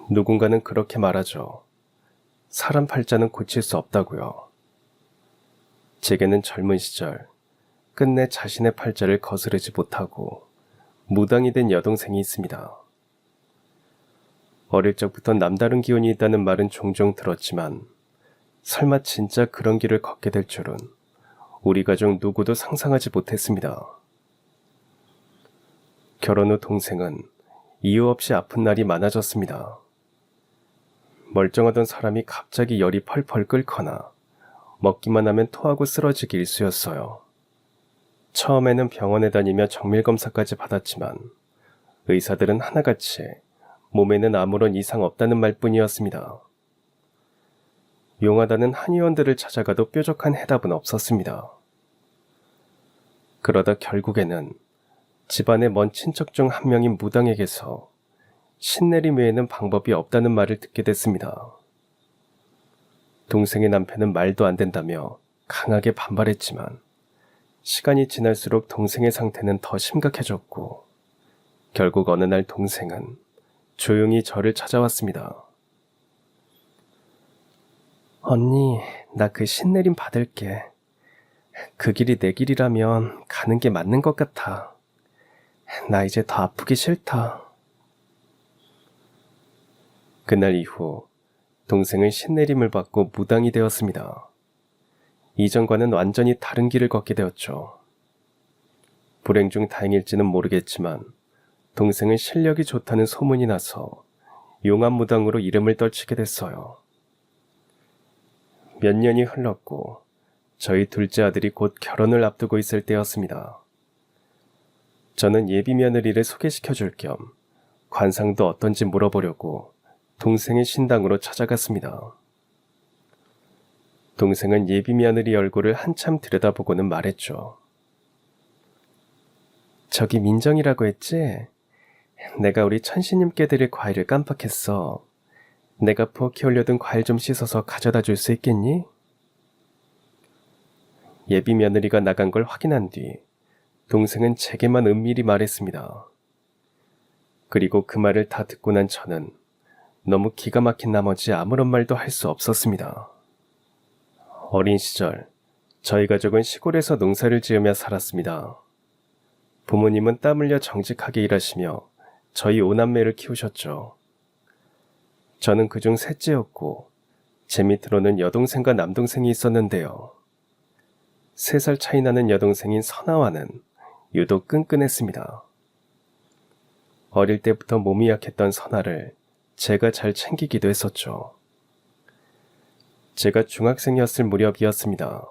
누군가는 그렇게 말하죠. 사람 팔자는 고칠 수 없다고요. 제게는 젊은 시절 끝내 자신의 팔자를 거스르지 못하고 무당이 된 여동생이 있습니다. 어릴 적부터 남다른 기운이 있다는 말은 종종 들었지만 설마 진짜 그런 길을 걷게 될 줄은 우리 가족 누구도 상상하지 못했습니다. 결혼 후 동생은 이유 없이 아픈 날이 많아졌습니다. 멀쩡하던 사람이 갑자기 열이 펄펄 끓거나 먹기만 하면 토하고 쓰러지기 일쑤였어요. 처음에는 병원에 다니며 정밀검사까지 받았지만 의사들은 하나같이 몸에는 아무런 이상 없다는 말뿐이었습니다. 용하다는 한의원들을 찾아가도 뾰족한 해답은 없었습니다. 그러다 결국에는 집안의 먼 친척 중 한 명인 무당에게서 신내림 외에는 방법이 없다는 말을 듣게 됐습니다. 동생의 남편은 말도 안 된다며 강하게 반발했지만 시간이 지날수록 동생의 상태는 더 심각해졌고 결국 어느 날 동생은 조용히 저를 찾아왔습니다. 언니, 나 그 신내림 받을게. 그 길이 내 길이라면 가는 게 맞는 것 같아. 나 이제 더 아프기 싫다. 그날 이후 동생은 신내림을 받고 무당이 되었습니다. 이전과는 완전히 다른 길을 걷게 되었죠. 불행 중 다행일지는 모르겠지만 동생은 실력이 좋다는 소문이 나서 용암무당으로 이름을 떨치게 됐어요. 몇 년이 흘렀고 저희 둘째 아들이 곧 결혼을 앞두고 있을 때였습니다. 저는 예비 며느리를 소개시켜줄 겸 관상도 어떤지 물어보려고 동생의 신당으로 찾아갔습니다. 동생은 예비 며느리 얼굴을 한참 들여다보고는 말했죠. 저기 민정이라고 했지? 내가 우리 천시님께 드릴 과일을 깜빡했어. 내가 부엌에 올려둔 과일 좀 씻어서 가져다 줄 수 있겠니? 예비 며느리가 나간 걸 확인한 뒤 동생은 제게만 은밀히 말했습니다. 그리고 그 말을 다 듣고 난 저는 너무 기가 막힌 나머지 아무런 말도 할 수 없었습니다. 어린 시절 저희 가족은 시골에서 농사를 지으며 살았습니다. 부모님은 땀 흘려 정직하게 일하시며 저희 5남매를 키우셨죠. 저는 그중 셋째였고 제 밑으로는 여동생과 남동생이 있었는데요. 3살 차이 나는 여동생인 선아와는 유독 끈끈했습니다. 어릴 때부터 몸이 약했던 선아를 제가 잘 챙기기도 했었죠. 제가 중학생이었을 무렵이었습니다.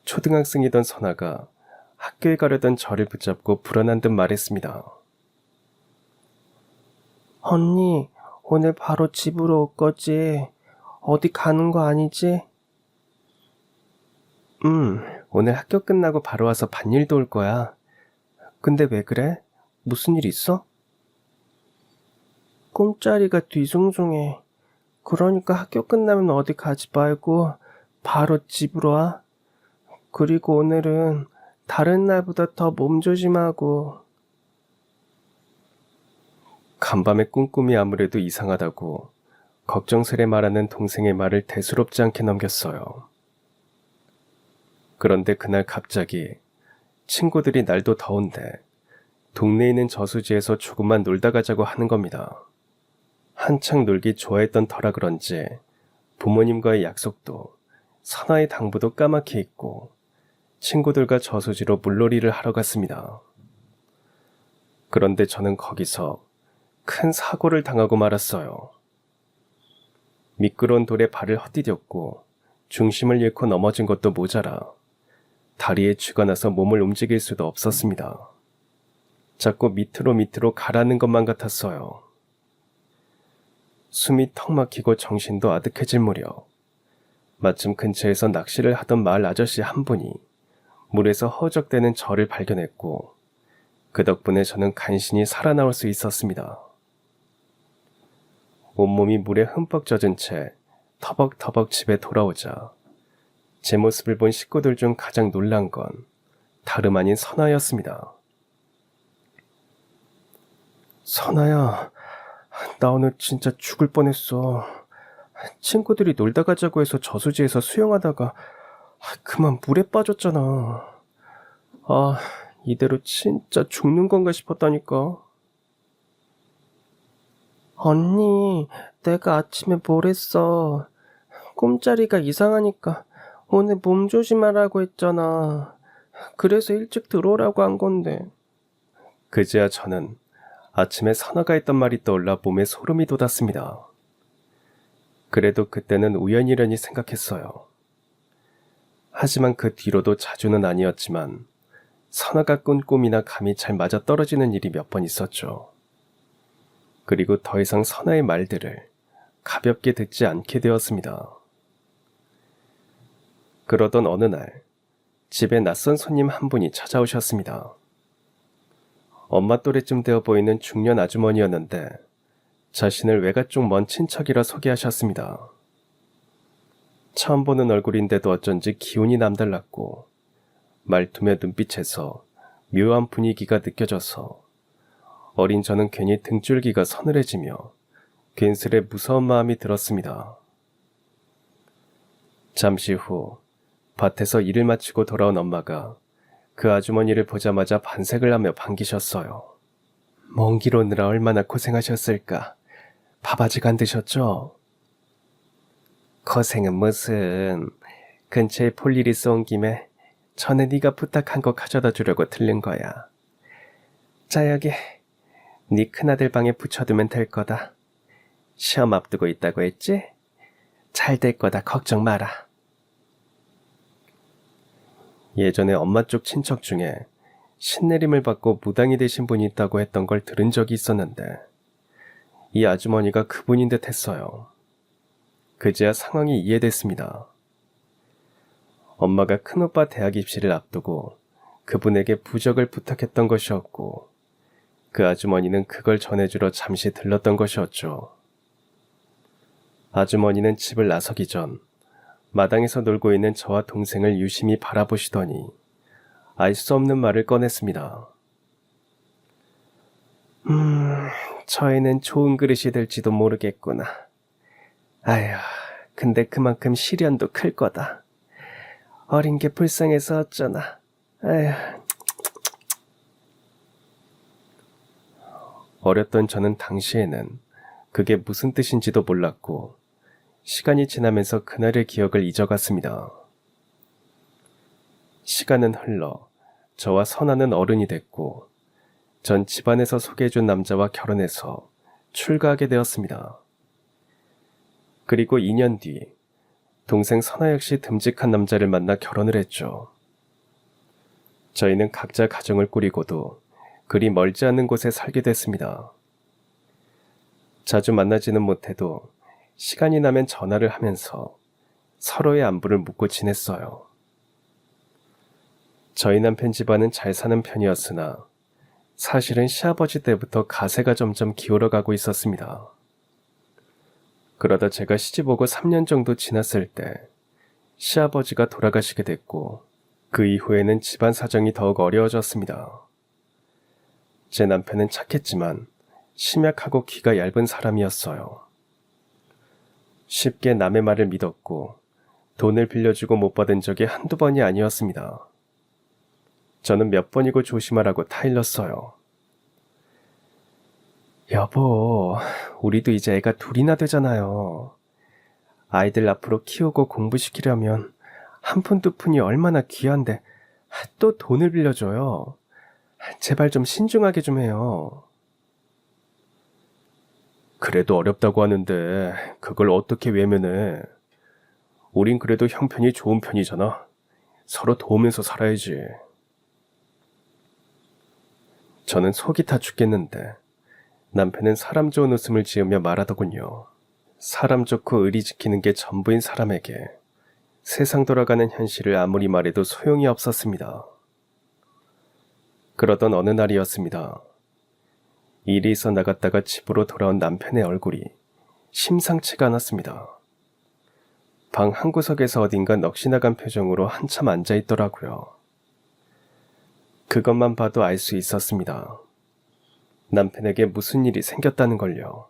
초등학생이던 선아가 학교에 가려던 저를 붙잡고 불안한 듯 말했습니다. 언니, 오늘 바로 집으로 올 거지? 어디 가는 거 아니지? 오늘 학교 끝나고 바로 와서 밭일도 올 거야. 근데 왜 그래? 무슨 일 있어? 꿈자리가 뒤숭숭해. 그러니까 학교 끝나면 어디 가지 말고 바로 집으로 와. 그리고 오늘은 다른 날보다 더 몸 조심하고. 간밤의 꿈꿈이 아무래도 이상하다고 걱정스레 말하는 동생의 말을 대수롭지 않게 넘겼어요. 그런데 그날 갑자기 친구들이 날도 더운데 동네에 있는 저수지에서 조금만 놀다 가자고 하는 겁니다. 한창 놀기 좋아했던 터라 그런지 부모님과의 약속도 선아의 당부도 까맣게 잊고 친구들과 저수지로 물놀이를 하러 갔습니다. 그런데 저는 거기서 큰 사고를 당하고 말았어요. 미끄러운 돌에 발을 헛디뎠고 중심을 잃고 넘어진 것도 모자라 다리에 쥐가 나서 몸을 움직일 수도 없었습니다. 자꾸 밑으로 가라앉는 것만 같았어요. 숨이 턱 막히고 정신도 아득해질 무렵 마침 근처에서 낚시를 하던 마을 아저씨 한 분이 물에서 허우적대는 저를 발견했고 그 덕분에 저는 간신히 살아나올 수 있었습니다. 온몸이 물에 흠뻑 젖은 채 터벅터벅 집에 돌아오자 제 모습을 본 식구들 중 가장 놀란 건 다름 아닌 선아였습니다. 선아야, 나 오늘 진짜 죽을 뻔했어. 친구들이 놀다 가자고 해서 저수지에서 수영하다가 그만 물에 빠졌잖아. 이대로 진짜 죽는 건가 싶었다니까. 언니, 내가 아침에 뭘 했어. 꿈자리가 이상하니까 오늘 몸 조심하라고 했잖아. 그래서 일찍 들어오라고 한 건데. 그제야 저는 아침에 선아가 했던 말이 떠올라 몸에 소름이 돋았습니다. 그래도 그때는 우연이려니 생각했어요. 하지만 그 뒤로도 자주는 아니었지만 선아가 꾼 꿈이나 감이 잘 맞아떨어지는 일이 몇 번 있었죠. 그리고 더 이상 선아의 말들을 가볍게 듣지 않게 되었습니다. 그러던 어느 날 집에 낯선 손님 한 분이 찾아오셨습니다. 엄마 또래쯤 되어 보이는 중년 아주머니였는데 자신을 외가 쪽 먼 친척이라 소개하셨습니다. 처음 보는 얼굴인데도 어쩐지 기운이 남달랐고 말투며 눈빛에서 묘한 분위기가 느껴져서 어린 저는 괜히 등줄기가 서늘해지며 괜스레 무서운 마음이 들었습니다. 잠시 후 밭에서 일을 마치고 돌아온 엄마가 그 아주머니를 보자마자 반색을 하며 반기셨어요. 먼 길 오느라 얼마나 고생하셨을까. 밥 아직 안 드셨죠? 고생은 무슨. 근처에 볼 일 있어 온 김에 전에 네가 부탁한 거 가져다 주려고 들른 거야. 자, 여기 네 큰아들 방에 붙여두면 될 거다. 시험 앞두고 있다고 했지? 잘 될 거다. 걱정 마라. 예전에 엄마 쪽 친척 중에 신내림을 받고 무당이 되신 분이 있다고 했던 걸 들은 적이 있었는데 이 아주머니가 그분인 듯 했어요. 그제야 상황이 이해됐습니다. 엄마가 큰오빠 대학 입시를 앞두고 그분에게 부적을 부탁했던 것이었고 그 아주머니는 그걸 전해주러 잠시 들렀던 것이었죠. 아주머니는 집을 나서기 전 마당에서 놀고 있는 저와 동생을 유심히 바라보시더니 알 수 없는 말을 꺼냈습니다. 저 애는 좋은 그릇이 될지도 모르겠구나. 아휴, 근데 그만큼 시련도 클 거다. 어린 게 불쌍해서 어쩌나. 아휴. 어렸던 저는 당시에는 그게 무슨 뜻인지도 몰랐고 시간이 지나면서 그날의 기억을 잊어갔습니다. 시간은 흘러 저와 선아는 어른이 됐고 전 집안에서 소개해준 남자와 결혼해서 출가하게 되었습니다. 그리고 2년 뒤 동생 선아 역시 듬직한 남자를 만나 결혼을 했죠. 저희는 각자 가정을 꾸리고도 그리 멀지 않은 곳에 살게 됐습니다. 자주 만나지는 못해도 시간이 나면 전화를 하면서 서로의 안부를 묻고 지냈어요. 저희 남편 집안은 잘 사는 편이었으나 사실은 시아버지 때부터 가세가 점점 기울어가고 있었습니다. 그러다 제가 시집 오고 3년 정도 지났을 때 시아버지가 돌아가시게 됐고 그 이후에는 집안 사정이 더욱 어려워졌습니다. 제 남편은 착했지만 심약하고 귀가 얇은 사람이었어요. 쉽게 남의 말을 믿었고 돈을 빌려주고 못 받은 적이 한두 번이 아니었습니다. 저는 몇 번이고 조심하라고 타일렀어요. 여보, 우리도 이제 애가 둘이나 되잖아요. 아이들 앞으로 키우고 공부시키려면 한 푼 두 푼이 얼마나 귀한데 또 돈을 빌려줘요. 제발 좀 신중하게 좀 해요. 그래도 어렵다고 하는데 그걸 어떻게 외면해. 우린 그래도 형편이 좋은 편이잖아. 서로 도우면서 살아야지. 저는 속이 타 죽겠는데 남편은 사람 좋은 웃음을 지으며 말하더군요. 사람 좋고 의리 지키는 게 전부인 사람에게 세상 돌아가는 현실을 아무리 말해도 소용이 없었습니다. 그러던 어느 날이었습니다. 일이 있어 나갔다가 집으로 돌아온 남편의 얼굴이 심상치가 않았습니다. 방 한구석에서 어딘가 넋이나간 표정으로 한참 앉아있더라고요. 그것만 봐도 알 수 있었습니다. 남편에게 무슨 일이 생겼다는 걸요.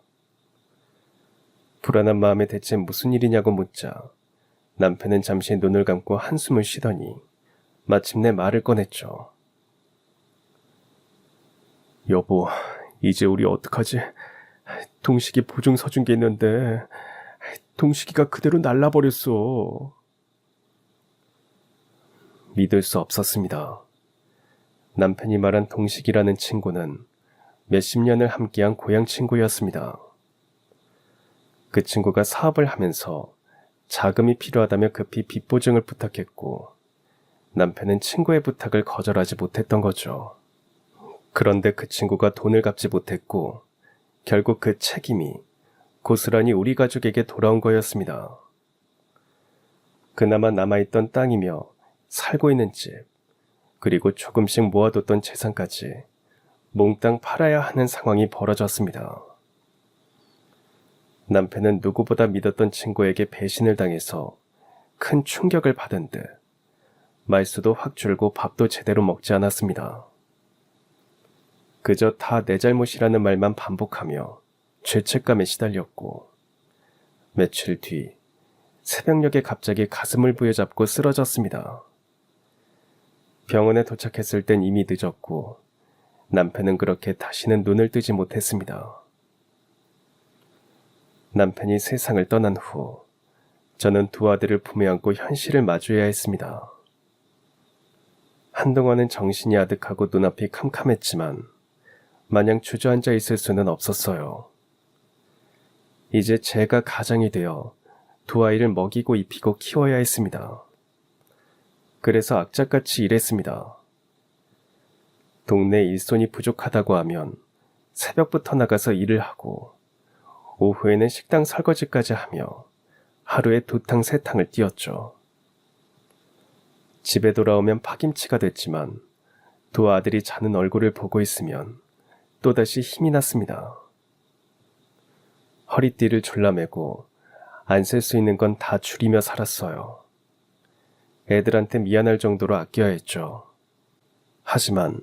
불안한 마음에 대체 무슨 일이냐고 묻자 남편은 잠시 눈을 감고 한숨을 쉬더니 마침내 말을 꺼냈죠. 여보, 이제 우리 어떡하지? 동식이 보증 서준 게 있는데 동식이가 그대로 날라버렸어. 믿을 수 없었습니다. 남편이 말한 동식이라는 친구는 몇십 년을 함께한 고향 친구였습니다. 그 친구가 사업을 하면서 자금이 필요하다며 급히 빚 보증을 부탁했고 남편은 친구의 부탁을 거절하지 못했던 거죠. 그런데 그 친구가 돈을 갚지 못했고 결국 그 책임이 고스란히 우리 가족에게 돌아온 거였습니다. 그나마 남아있던 땅이며 살고 있는 집, 그리고 조금씩 모아뒀던 재산까지 몽땅 팔아야 하는 상황이 벌어졌습니다. 남편은 누구보다 믿었던 친구에게 배신을 당해서 큰 충격을 받은 듯 말수도 확 줄고 밥도 제대로 먹지 않았습니다. 그저 다 내 잘못이라는 말만 반복하며 죄책감에 시달렸고 며칠 뒤 새벽녘에 갑자기 가슴을 부여잡고 쓰러졌습니다. 병원에 도착했을 땐 이미 늦었고 남편은 그렇게 다시는 눈을 뜨지 못했습니다. 남편이 세상을 떠난 후 저는 두 아들을 품에 안고 현실을 마주해야 했습니다. 한동안은 정신이 아득하고 눈앞이 캄캄했지만 마냥 주저앉아 있을 수는 없었어요. 이제 제가 가장이 되어 두 아이를 먹이고 입히고 키워야 했습니다. 그래서 악착같이 일했습니다. 동네 일손이 부족하다고 하면 새벽부터 나가서 일을 하고 오후에는 식당 설거지까지 하며 하루에 2탕 3탕을 뛰었죠. 집에 돌아오면 파김치가 됐지만 두 아들이 자는 얼굴을 보고 있으면 또다시 힘이 났습니다. 허리띠를 졸라매고 안 쓸 수 있는 건 다 줄이며 살았어요. 애들한테 미안할 정도로 아껴야 했죠. 하지만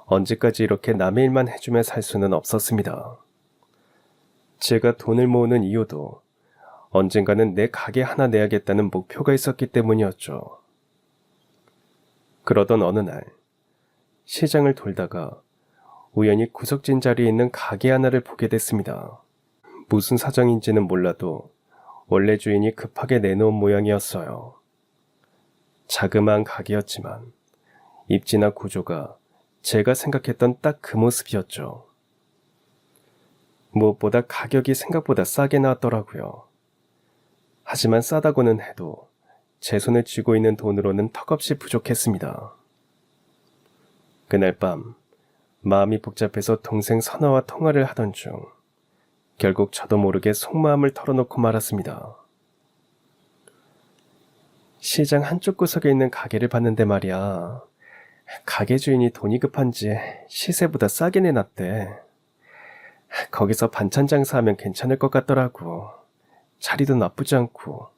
언제까지 이렇게 남의 일만 해주며 살 수는 없었습니다. 제가 돈을 모으는 이유도 언젠가는 내 가게 하나 내야겠다는 목표가 있었기 때문이었죠. 그러던 어느 날 시장을 돌다가 우연히 구석진 자리에 있는 가게 하나를 보게 됐습니다. 무슨 사정인지는 몰라도 원래 주인이 급하게 내놓은 모양이었어요. 자그마한 가게였지만 입지나 구조가 제가 생각했던 딱 그 모습이었죠. 무엇보다 가격이 생각보다 싸게 나왔더라고요. 하지만 싸다고는 해도 제 손에 쥐고 있는 돈으로는 턱없이 부족했습니다. 그날 밤 마음이 복잡해서 동생 선아와 통화를 하던 중 결국 저도 모르게 속마음을 털어놓고 말았습니다. 시장 한쪽 구석에 있는 가게를 봤는데 말이야. 가게 주인이 돈이 급한지 시세보다 싸게 내놨대. 거기서 반찬 장사하면 괜찮을 것 같더라고. 자리도 나쁘지 않고.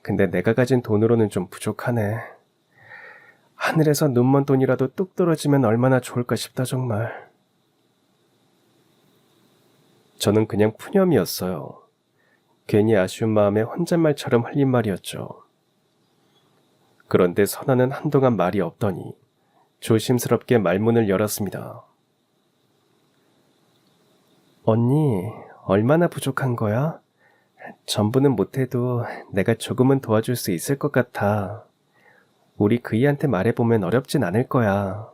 근데 내가 가진 돈으로는 좀 부족하네. 하늘에서 눈먼 돈이라도 뚝 떨어지면 얼마나 좋을까 싶다 정말. 저는 그냥 푸념이었어요. 괜히 아쉬운 마음에 혼잣말처럼 흘린 말이었죠. 그런데 선아는 한동안 말이 없더니 조심스럽게 말문을 열었습니다. 언니, 얼마나 부족한 거야? 전부는 못해도 내가 조금은 도와줄 수 있을 것 같아. 우리 그이한테 말해보면 어렵진 않을 거야.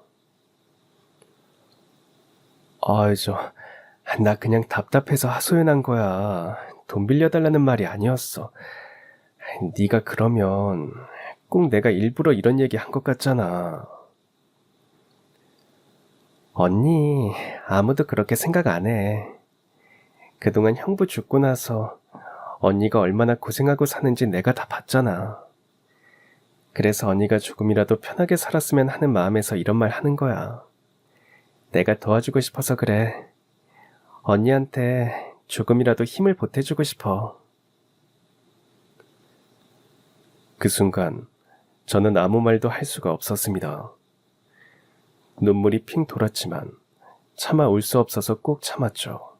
나 그냥 답답해서 하소연한 거야. 돈 빌려달라는 말이 아니었어. 네가 그러면 꼭 내가 일부러 이런 얘기 한 것 같잖아. 언니, 아무도 그렇게 생각 안 해. 그동안 형부 죽고 나서 언니가 얼마나 고생하고 사는지 내가 다 봤잖아. 그래서 언니가 조금이라도 편하게 살았으면 하는 마음에서 이런 말 하는 거야. 내가 도와주고 싶어서 그래. 언니한테 조금이라도 힘을 보태주고 싶어. 그 순간 저는 아무 말도 할 수가 없었습니다. 눈물이 핑 돌았지만 차마 울 수 없어서 꼭 참았죠.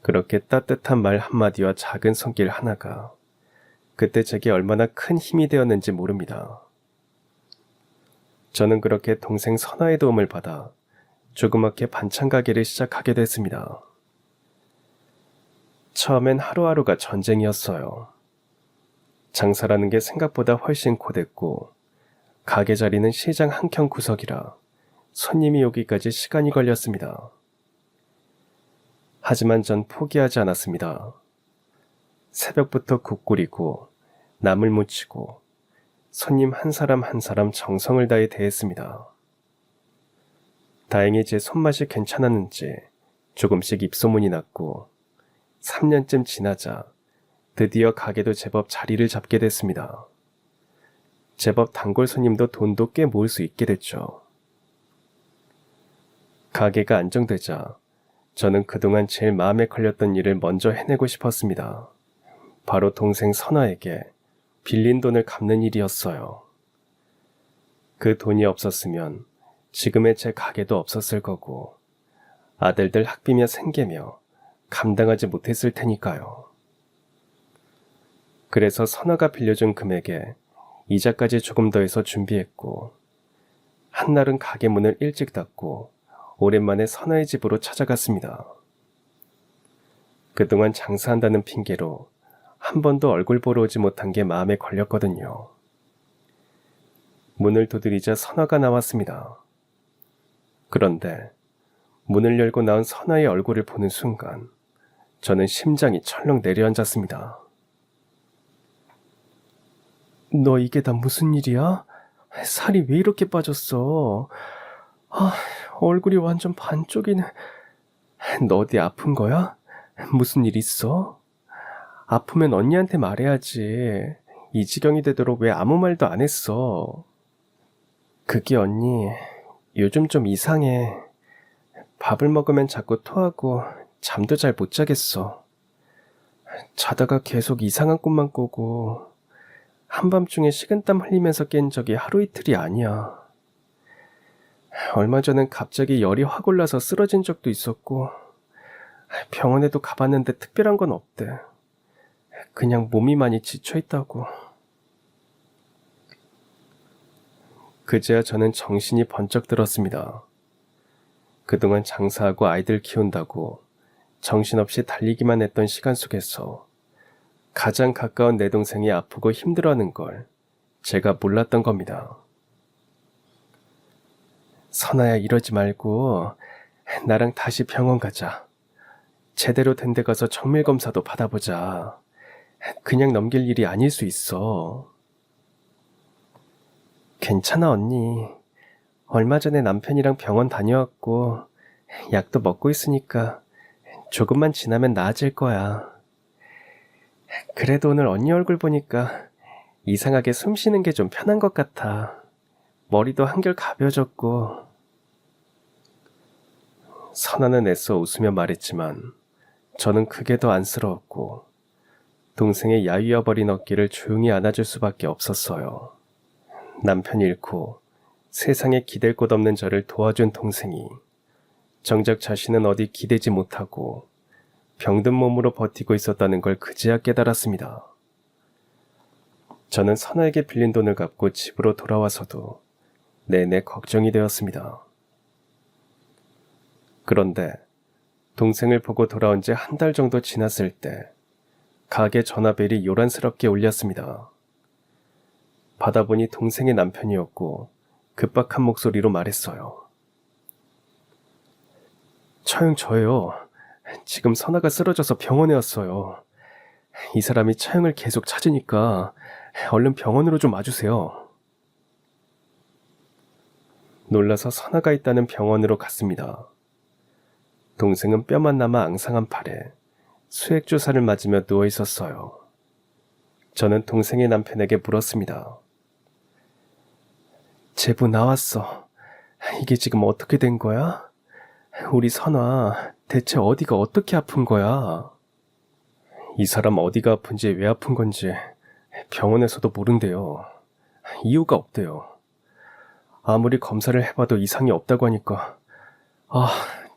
그렇게 따뜻한 말 한마디와 작은 손길 하나가 그때 제게 얼마나 큰 힘이 되었는지 모릅니다. 저는 그렇게 동생 선아의 도움을 받아 조그맣게 반찬 가게를 시작하게 됐습니다. 처음엔 하루하루가 전쟁이었어요. 장사라는 게 생각보다 훨씬 고됐고 가게 자리는 시장 한켠 구석이라 손님이 오기까지 시간이 걸렸습니다. 하지만 전 포기하지 않았습니다. 새벽부터 국 끓이고 나물 무치고 손님 한 사람 한 사람 정성을 다해 대했습니다. 다행히 제 손맛이 괜찮았는지 조금씩 입소문이 났고 3년쯤 지나자 드디어 가게도 제법 자리를 잡게 됐습니다. 제법 단골 손님도 돈도 꽤 모을 수 있게 됐죠. 가게가 안정되자 저는 그동안 제일 마음에 걸렸던 일을 먼저 해내고 싶었습니다. 바로 동생 선아에게 빌린 돈을 갚는 일이었어요. 그 돈이 없었으면 지금의 제 가게도 없었을 거고 아들들 학비며 생계며 감당하지 못했을 테니까요. 그래서 선아가 빌려준 금액에 이자까지 조금 더해서 준비했고 한날은 가게 문을 일찍 닫고 오랜만에 선아의 집으로 찾아갔습니다. 그동안 장사한다는 핑계로 한 번도 얼굴 보러 오지 못한 게 마음에 걸렸거든요. 문을 두드리자 선아가 나왔습니다. 그런데 문을 열고 나온 선아의 얼굴을 보는 순간 저는 심장이 철렁 내려앉았습니다. 너 이게 다 무슨 일이야? 살이 왜 이렇게 빠졌어? 얼굴이 완전 반쪽이네. 너 어디 아픈 거야? 무슨 일 있어? 아프면 언니한테 말해야지. 이 지경이 되도록 왜 아무 말도 안 했어? 그게 언니, 요즘 좀 이상해. 밥을 먹으면 자꾸 토하고 잠도 잘 못 자겠어. 자다가 계속 이상한 꿈만 꾸고 한밤중에 식은땀 흘리면서 깬 적이 하루 이틀이 아니야. 얼마 전엔 갑자기 열이 확 올라서 쓰러진 적도 있었고 병원에도 가봤는데 특별한 건 없대. 그냥 몸이 많이 지쳐있다고. 그제야 저는 정신이 번쩍 들었습니다. 그동안 장사하고 아이들 키운다고 정신없이 달리기만 했던 시간 속에서 가장 가까운 내 동생이 아프고 힘들어하는 걸 제가 몰랐던 겁니다. 선아야, 이러지 말고 나랑 다시 병원 가자. 제대로 된 데 가서 정밀검사도 받아보자. 그냥 넘길 일이 아닐 수 있어. 괜찮아, 언니. 얼마 전에 남편이랑 병원 다녀왔고 약도 먹고 있으니까 조금만 지나면 나아질 거야. 그래도 오늘 언니 얼굴 보니까 이상하게 숨 쉬는 게 좀 편한 것 같아. 머리도 한결 가벼워졌고. 선아는 애써 웃으며 말했지만 저는 그게 더 안쓰러웠고 동생의 야위어버린 어깨를 조용히 안아줄 수밖에 없었어요. 남편 잃고 세상에 기댈 곳 없는 저를 도와준 동생이 정작 자신은 어디 기대지 못하고 병든 몸으로 버티고 있었다는 걸 그제야 깨달았습니다. 저는 선아에게 빌린 돈을 갚고 집으로 돌아와서도 내내 걱정이 되었습니다. 그런데 동생을 보고 돌아온 지 한 달 정도 지났을 때 가게 전화벨이 요란스럽게 울렸습니다. 받아보니 동생의 남편이었고 급박한 목소리로 말했어요. 처형 저예요. 지금 선아가 쓰러져서 병원에 왔어요. 이 사람이 처형을 계속 찾으니까 얼른 병원으로 좀 와주세요. 놀라서 선아가 있다는 병원으로 갔습니다. 동생은 뼈만 남아 앙상한 팔에 수액주사를 맞으며 누워 있었어요. 저는 동생의 남편에게 물었습니다. 제부 나왔어. 이게 지금 어떻게 된 거야? 우리 선아, 대체 어디가 어떻게 아픈 거야? 이 사람 어디가 아픈지 왜 아픈 건지 병원에서도 모른대요. 이유가 없대요. 아무리 검사를 해봐도 이상이 없다고 하니까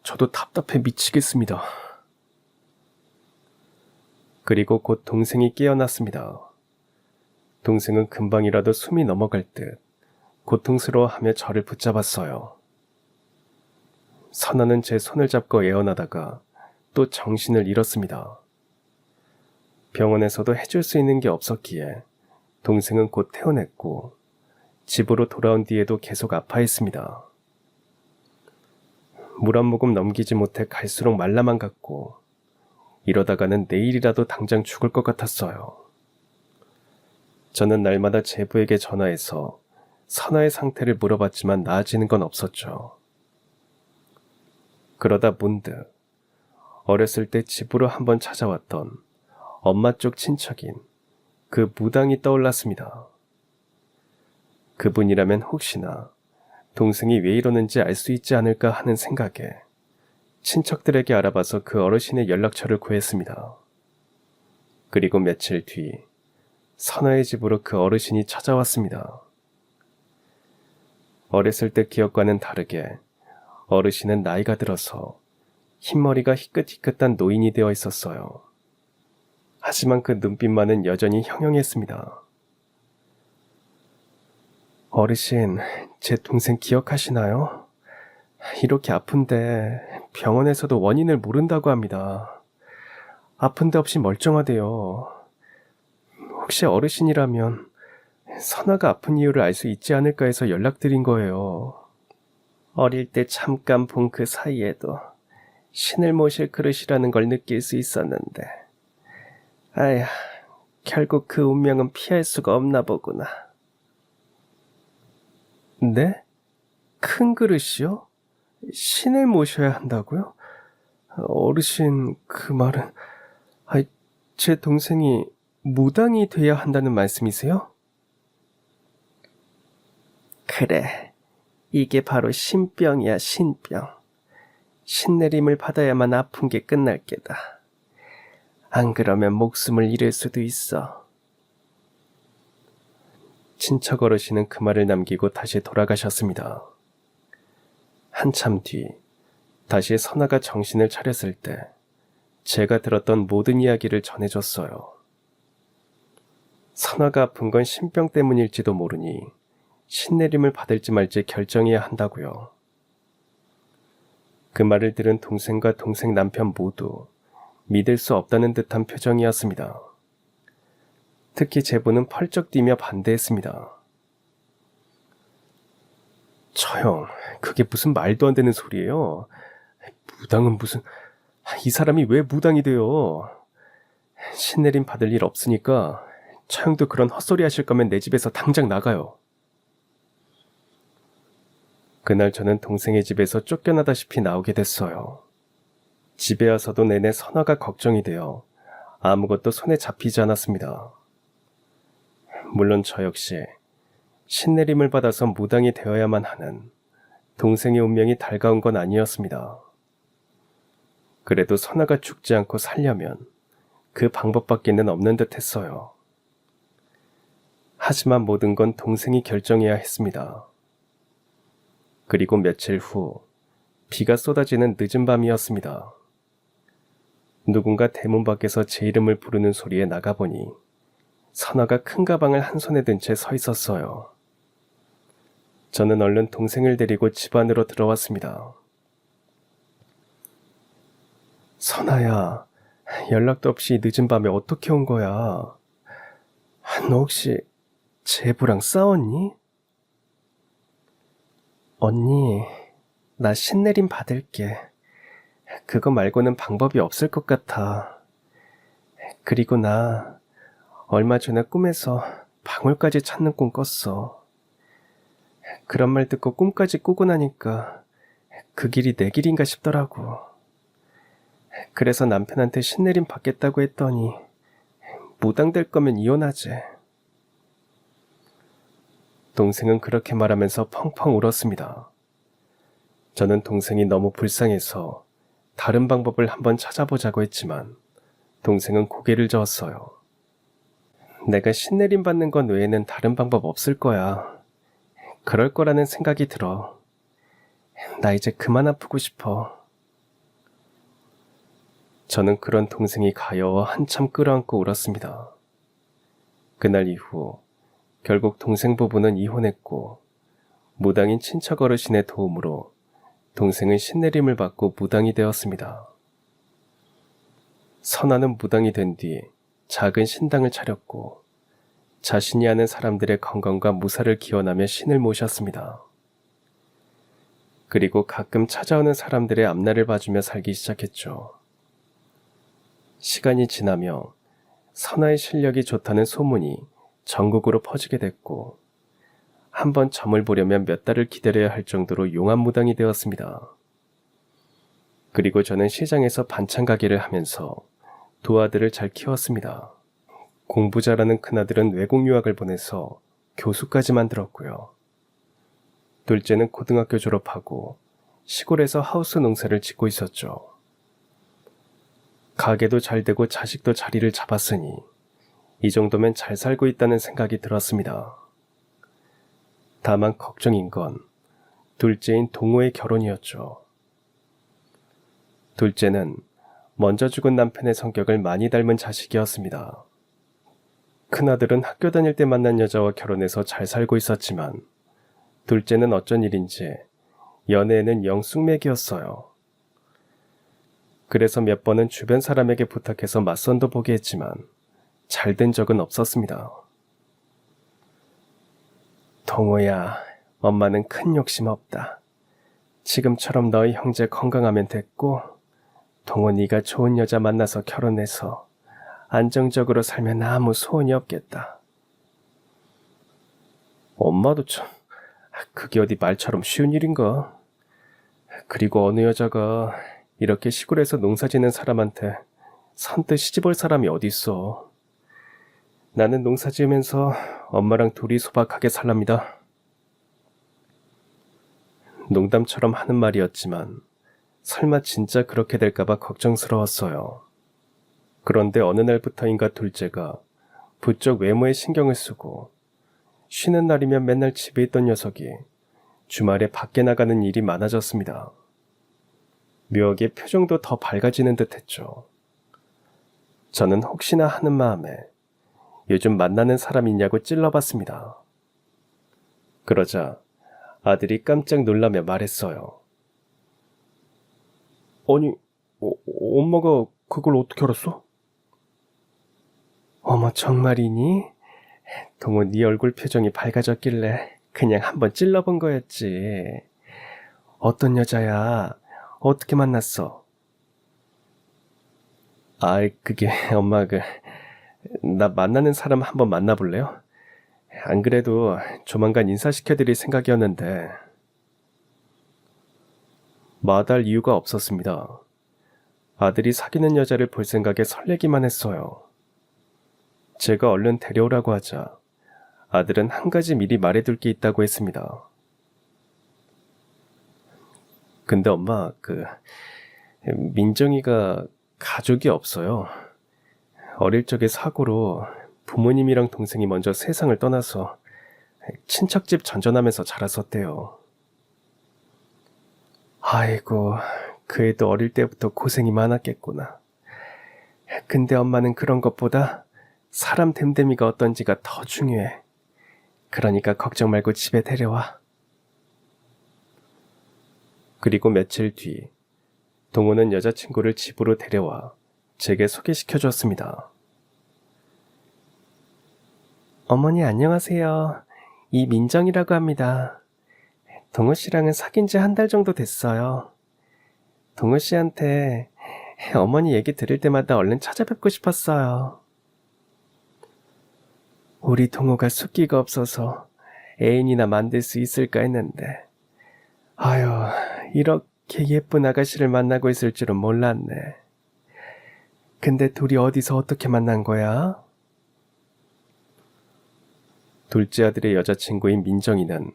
저도 답답해 미치겠습니다. 그리고 곧 동생이 깨어났습니다. 동생은 금방이라도 숨이 넘어갈 듯 고통스러워하며 저를 붙잡았어요. 선아는 제 손을 잡고 애원하다가 또 정신을 잃었습니다. 병원에서도 해줄 수 있는 게 없었기에 동생은 곧 퇴원했고 집으로 돌아온 뒤에도 계속 아파했습니다. 물 한 모금 넘기지 못해 갈수록 말라만 갔고 이러다가는 내일이라도 당장 죽을 것 같았어요. 저는 날마다 제부에게 전화해서 선아의 상태를 물어봤지만 나아지는 건 없었죠. 그러다 문득 어렸을 때 집으로 한번 찾아왔던 엄마 쪽 친척인 그 무당이 떠올랐습니다. 그분이라면 혹시나 동생이 왜 이러는지 알 수 있지 않을까 하는 생각에 친척들에게 알아봐서 그 어르신의 연락처를 구했습니다. 그리고 며칠 뒤 선아의 집으로 그 어르신이 찾아왔습니다. 어렸을 때 기억과는 다르게 어르신은 나이가 들어서 흰머리가 희끗희끗한 노인이 되어 있었어요. 하지만 그 눈빛만은 여전히 형형했습니다. 어르신, 제 동생 기억하시나요? 이렇게 아픈데 병원에서도 원인을 모른다고 합니다. 아픈 데 없이 멀쩡하대요. 혹시 어르신이라면 선아가 아픈 이유를 알 수 있지 않을까 해서 연락드린 거예요. 어릴 때 잠깐 본 그 사이에도 신을 모실 그릇이라는 걸 느낄 수 있었는데 아야, 결국 그 운명은 피할 수가 없나 보구나. 네? 큰 그릇이요? 신을 모셔야 한다고요? 어르신, 그 말은... 제 동생이 무당이 돼야 한다는 말씀이세요? 그래, 이게 바로 신병이야, 신병. 신내림을 받아야만 아픈 게 끝날 게다. 안 그러면 목숨을 잃을 수도 있어. 친척 어르신은 그 말을 남기고 다시 돌아가셨습니다. 한참 뒤 다시 선아가 정신을 차렸을 때 제가 들었던 모든 이야기를 전해줬어요. 선아가 아픈 건 신병 때문일지도 모르니 신내림을 받을지 말지 결정해야 한다고요. 그 말을 들은 동생과 동생 남편 모두 믿을 수 없다는 듯한 표정이었습니다. 특히 제부는 펄쩍 뛰며 반대했습니다. 저 형, 그게 무슨 말도 안 되는 소리예요. 무당은 무슨... 이 사람이 왜 무당이 돼요? 신내림 받을 일 없으니까 저 형도 그런 헛소리 하실 거면 내 집에서 당장 나가요. 그날 저는 동생의 집에서 쫓겨나다시피 나오게 됐어요. 집에 와서도 내내 선아가 걱정이 되어 아무것도 손에 잡히지 않았습니다. 물론 저 역시 신내림을 받아서 무당이 되어야만 하는 동생의 운명이 달가운 건 아니었습니다. 그래도 선아가 죽지 않고 살려면 그 방법밖에는 없는 듯 했어요. 하지만 모든 건 동생이 결정해야 했습니다. 그리고 며칠 후 비가 쏟아지는 늦은 밤이었습니다. 누군가 대문 밖에서 제 이름을 부르는 소리에 나가보니 선아가 큰 가방을 한 손에 든 채 서 있었어요. 저는 얼른 동생을 데리고 집 안으로 들어왔습니다. 선아야, 연락도 없이 늦은 밤에 어떻게 온 거야? 너 혹시 제부랑 싸웠니? 언니, 나 신내림 받을게. 그거 말고는 방법이 없을 것 같아. 그리고 나 얼마 전에 꿈에서 방울까지 찾는 꿈 꿨어. 그런 말 듣고 꿈까지 꾸고 나니까 그 길이 내 길인가 싶더라고. 그래서 남편한테 신내림 받겠다고 했더니 무당될 거면 이혼하재. 동생은 그렇게 말하면서 펑펑 울었습니다. 저는 동생이 너무 불쌍해서 다른 방법을 한번 찾아보자고 했지만 동생은 고개를 저었어요. 내가 신내림 받는 건 외에는 다른 방법 없을 거야. 그럴 거라는 생각이 들어. 나 이제 그만 아프고 싶어. 저는 그런 동생이 가여워 한참 끌어안고 울었습니다. 그날 이후 결국 동생 부부는 이혼했고 무당인 친척 어르신의 도움으로 동생은 신내림을 받고 무당이 되었습니다. 선아는 무당이 된 뒤 작은 신당을 차렸고 자신이 아는 사람들의 건강과 무사를 기원하며 신을 모셨습니다. 그리고 가끔 찾아오는 사람들의 앞날을 봐주며 살기 시작했죠. 시간이 지나며 선아의 실력이 좋다는 소문이 전국으로 퍼지게 됐고 한번 점을 보려면 몇 달을 기다려야 할 정도로 용한 무당이 되었습니다. 그리고 저는 시장에서 반찬 가게를 하면서 두 아들을 잘 키웠습니다. 공부 잘하는 큰아들은 외국 유학을 보내서 교수까지 만들었고요. 둘째는 고등학교 졸업하고 시골에서 하우스 농사를 짓고 있었죠. 가게도 잘 되고 자식도 자리를 잡았으니 이 정도면 잘 살고 있다는 생각이 들었습니다. 다만 걱정인 건 둘째인 동호의 결혼이었죠. 둘째는 먼저 죽은 남편의 성격을 많이 닮은 자식이었습니다. 큰아들은 학교 다닐 때 만난 여자와 결혼해서 잘 살고 있었지만 둘째는 어쩐 일인지 연애에는 영 쑥맥이었어요. 그래서 몇 번은 주변 사람에게 부탁해서 맞선도 보게 했지만 잘 된 적은 없었습니다. 동호야, 엄마는 큰 욕심 없다. 지금처럼 너희 형제 건강하면 됐고 동호 네가 좋은 여자 만나서 결혼해서 안정적으로 살면 아무 소원이 없겠다. 엄마도 참, 그게 어디 말처럼 쉬운 일인가? 그리고 어느 여자가 이렇게 시골에서 농사 지는 사람한테 선뜻 시집올 사람이 어디 있어. 나는 농사 지으면서 엄마랑 둘이 소박하게 살랍니다. 농담처럼 하는 말이었지만 설마 진짜 그렇게 될까봐 걱정스러웠어요. 그런데 어느 날부터인가 둘째가 부쩍 외모에 신경을 쓰고 쉬는 날이면 맨날 집에 있던 녀석이 주말에 밖에 나가는 일이 많아졌습니다. 묘하게 표정도 더 밝아지는 듯 했죠. 저는 혹시나 하는 마음에 요즘 만나는 사람 있냐고 찔러봤습니다. 그러자 아들이 깜짝 놀라며 말했어요. 아니, 엄마가 그걸 어떻게 알았어? 어머, 정말이니? 동호 네 얼굴 표정이 밝아졌길래 그냥 한번 찔러본 거였지. 어떤 여자야? 어떻게 만났어? 그게 엄마 나 만나는 사람 한번 만나볼래요? 안 그래도 조만간 인사시켜드릴 생각이었는데. 마다할 이유가 없었습니다. 아들이 사귀는 여자를 볼 생각에 설레기만 했어요. 제가 얼른 데려오라고 하자 아들은 한 가지 미리 말해둘 게 있다고 했습니다. 근데 엄마, 민정이가 가족이 없어요. 어릴 적에 사고로 부모님이랑 동생이 먼저 세상을 떠나서 친척집 전전하면서 자랐었대요. 아이고, 그 애도 어릴 때부터 고생이 많았겠구나. 근데 엄마는 그런 것보다 사람 됨됨이가 어떤지가 더 중요해. 그러니까 걱정 말고 집에 데려와. 그리고 며칠 뒤 동호는 여자친구를 집으로 데려와 제게 소개시켜줬습니다. 어머니 안녕하세요. 이민정이라고 합니다. 동호 씨랑은 사귄 지 한 달 정도 됐어요. 동호 씨한테 어머니 얘기 들을 때마다 얼른 찾아뵙고 싶었어요. 우리 동호가 숫기가 없어서 애인이나 만들 수 있을까 했는데 아유, 이렇게 예쁜 아가씨를 만나고 있을 줄은 몰랐네. 근데 둘이 어디서 어떻게 만난 거야? 둘째 아들의 여자친구인 민정이는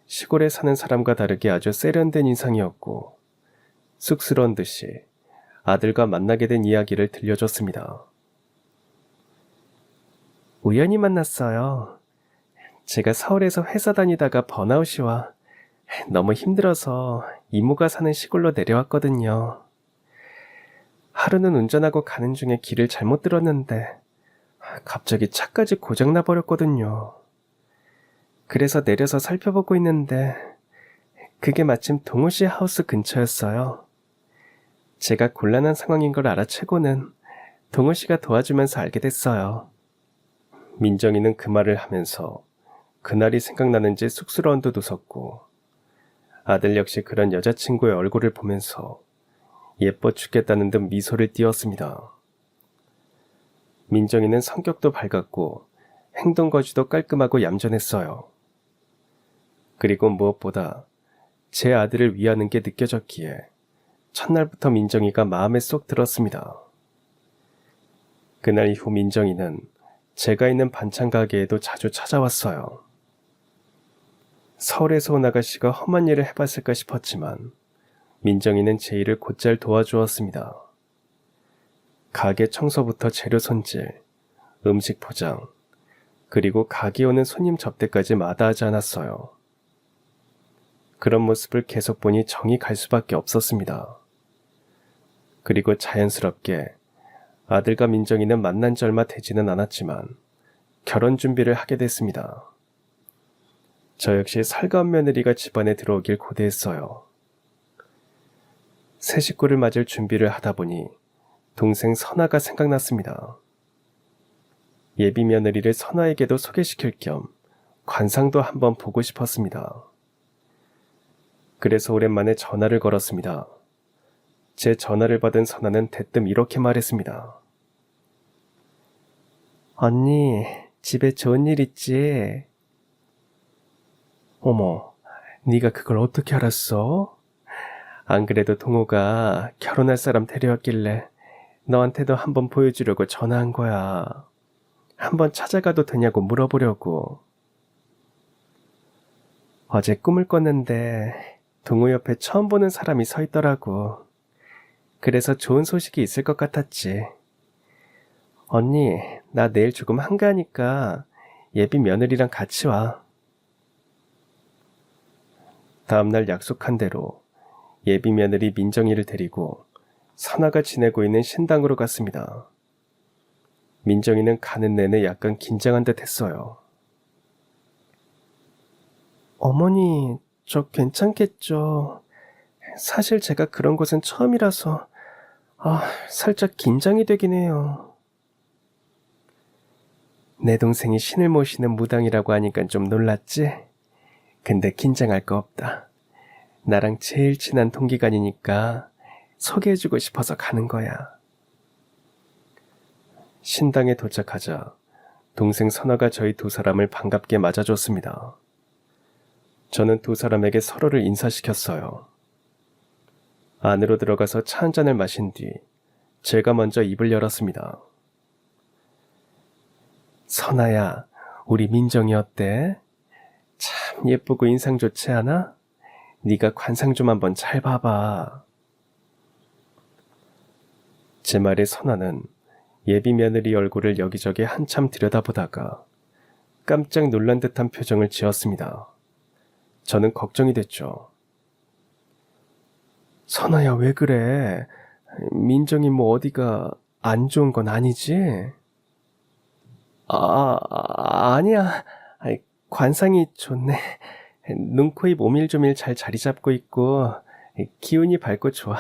시골에 사는 사람과 다르게 아주 세련된 인상이었고 쑥스러운 듯이 아들과 만나게 된 이야기를 들려줬습니다. 우연히 만났어요. 제가 서울에서 회사 다니다가 번아웃이 와 너무 힘들어서 이모가 사는 시골로 내려왔거든요. 하루는 운전하고 가는 중에 길을 잘못 들었는데 갑자기 차까지 고장나 버렸거든요. 그래서 내려서 살펴보고 있는데 그게 마침 동호 씨 하우스 근처였어요. 제가 곤란한 상황인 걸 알아채고는 동호 씨가 도와주면서 알게 됐어요. 민정이는 그 말을 하면서 그날이 생각나는지 쑥스러운 듯 웃었고, 아들 역시 그런 여자친구의 얼굴을 보면서 예뻐 죽겠다는 듯 미소를 띄웠습니다. 민정이는 성격도 밝았고 행동 거지도 깔끔하고 얌전했어요. 그리고 무엇보다 제 아들을 위하는 게 느껴졌기에 첫날부터 민정이가 마음에 쏙 들었습니다. 그날 이후 민정이는 제가 있는 반찬 가게에도 자주 찾아왔어요. 서울에서 온 아가씨가 험한 일을 해봤을까 싶었지만 민정이는 제 일을 곧잘 도와주었습니다. 가게 청소부터 재료 손질, 음식 포장, 그리고 가게 오는 손님 접대까지 마다하지 않았어요. 그런 모습을 계속 보니 정이 갈 수밖에 없었습니다. 그리고 자연스럽게 아들과 민정이는 만난 지 얼마 되지는 않았지만 결혼 준비를 하게 됐습니다. 저 역시 살가운 며느리가 집안에 들어오길 고대했어요. 새 식구를 맞을 준비를 하다 보니 동생 선아가 생각났습니다. 예비 며느리를 선아에게도 소개시킬 겸 관상도 한번 보고 싶었습니다. 그래서 오랜만에 전화를 걸었습니다. 제 전화를 받은 선아는 대뜸 이렇게 말했습니다. 언니, 집에 좋은 일 있지? 어머, 네가 그걸 어떻게 알았어? 안 그래도 동호가 결혼할 사람 데려왔길래 너한테도 한번 보여주려고 전화한 거야. 한번 찾아가도 되냐고 물어보려고. 어제 꿈을 꿨는데 동호 옆에 처음 보는 사람이 서 있더라고. 그래서 좋은 소식이 있을 것 같았지. 언니, 나 내일 조금 한가하니까 예비 며느리랑 같이 와. 다음날 약속한 대로 예비 며느리 민정이를 데리고 선아가 지내고 있는 신당으로 갔습니다. 민정이는 가는 내내 약간 긴장한 듯 했어요. 어머니, 저 괜찮겠죠? 사실 제가 그런 곳은 처음이라서 살짝 긴장이 되긴 해요. 내 동생이 신을 모시는 무당이라고 하니까 좀 놀랐지? 근데 긴장할 거 없다. 나랑 제일 친한 동기간이니까 소개해주고 싶어서 가는 거야. 신당에 도착하자 동생 선아가 저희 두 사람을 반갑게 맞아줬습니다. 저는 두 사람에게 서로를 인사시켰어요. 안으로 들어가서 차 한 잔을 마신 뒤 제가 먼저 입을 열었습니다. 선아야, 우리 민정이 어때? 참 예쁘고 인상 좋지 않아? 네가 관상 좀 한번 잘 봐봐. 제 말에 선아는 예비 며느리 얼굴을 여기저기 한참 들여다보다가 깜짝 놀란 듯한 표정을 지었습니다. 저는 걱정이 됐죠. 선아야, 왜 그래? 민정이 뭐 어디가 안 좋은 건 아니지? 아니야. 관상이 좋네. 눈, 코, 입 오밀조밀 잘 자리 잡고 있고 기운이 밝고 좋아.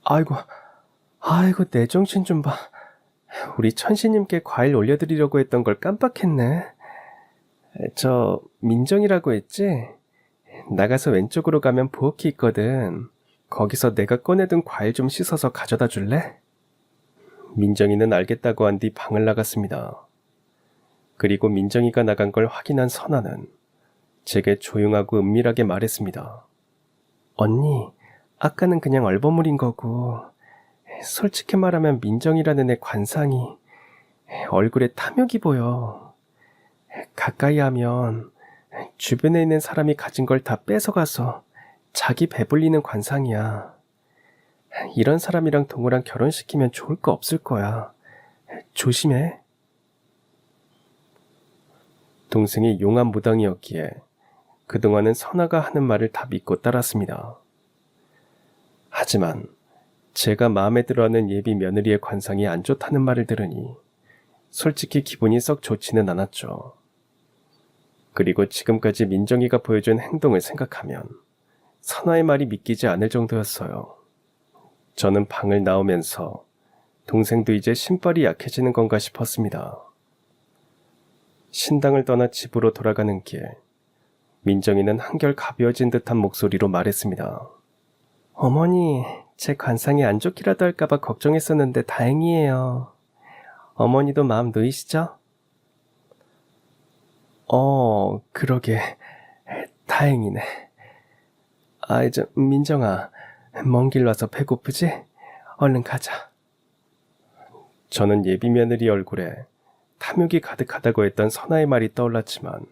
아이고 내 정신 좀 봐. 우리 천시님께 과일 올려드리려고 했던 걸 깜빡했네. 저 민정이라고 했지? 나가서 왼쪽으로 가면 부엌이 있거든. 거기서 내가 꺼내둔 과일 좀 씻어서 가져다 줄래? 민정이는 알겠다고 한 뒤 방을 나갔습니다. 그리고 민정이가 나간 걸 확인한 선아는 제게 조용하고 은밀하게 말했습니다. 언니, 아까는 그냥 얼버무린 거고 솔직히 말하면 민정이라는 애 관상이 얼굴에 탐욕이 보여. 가까이 하면 주변에 있는 사람이 가진 걸 다 뺏어가서 자기 배불리는 관상이야. 이런 사람이랑 동우랑 결혼시키면 좋을 거 없을 거야. 조심해. 동생이 용한 무당이었기에 그동안은 선아가 하는 말을 다 믿고 따랐습니다. 하지만 제가 마음에 들어하는 예비 며느리의 관상이 안 좋다는 말을 들으니 솔직히 기분이 썩 좋지는 않았죠. 그리고 지금까지 민정이가 보여준 행동을 생각하면 선아의 말이 믿기지 않을 정도였어요. 저는 방을 나오면서 동생도 이제 신발이 약해지는 건가 싶었습니다. 신당을 떠나 집으로 돌아가는 길, 민정이는 한결 가벼워진 듯한 목소리로 말했습니다. 어머니, 제 관상이 안 좋기라도 할까봐 걱정했었는데 다행이에요. 어머니도 마음 놓이시죠? 그러게. 다행이네. 민정아, 먼 길 와서 배고프지? 얼른 가자. 저는 예비 며느리 얼굴에 탐욕이 가득하다고 했던 선아의 말이 떠올랐지만